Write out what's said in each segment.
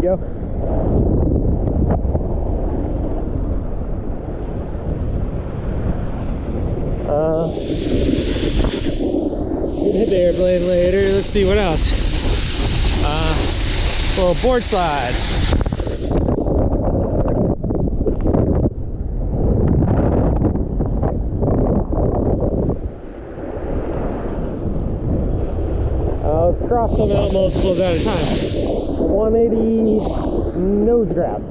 go. Hit the airplane later. Let's see what else. Little board slide. Let's cross some out multiples at a time. 180 nose grab.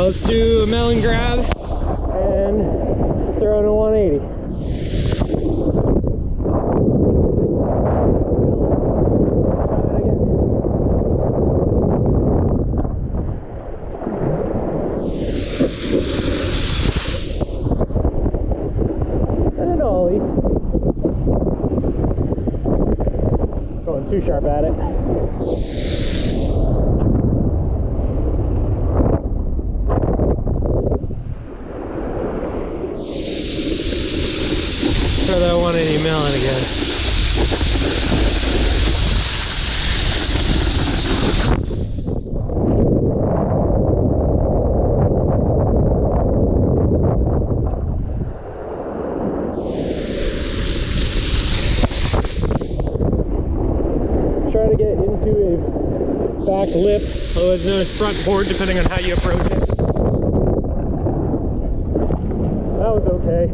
Let's do a melon grab and throw in a 180. And an ollie. Going too sharp at it. Throw that 180 melon again. Try to get into a back lip, otherwise known as front board, depending on how you approach it. That was okay.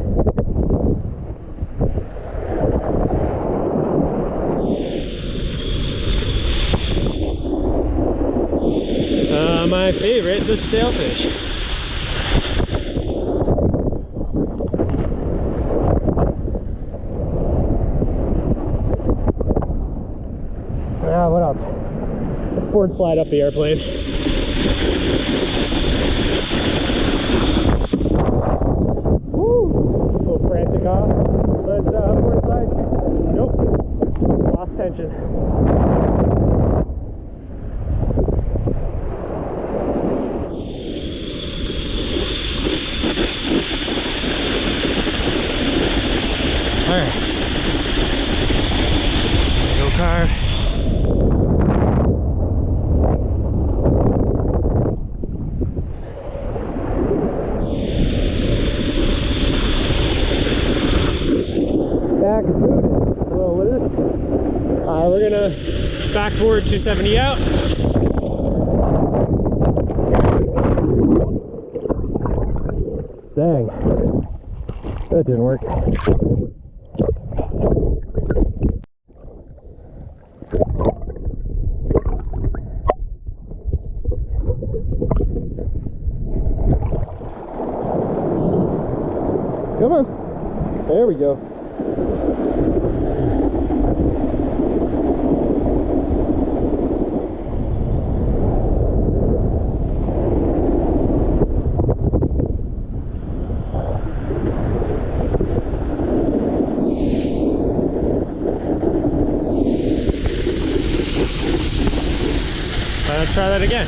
My favorite, the sailfish. What else? Let's board slide up the airplane. Woo! A little frantic off. Let's board slide. Nope. Lost tension. Alright. Go carve. Back boot is a little loose. We're gonna backboard 270 out. Dang. That didn't work. Come on. There we go. Let's try that again.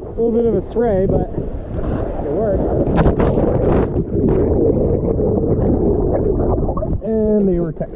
A little bit of a sway, but it worked. And they were Texas.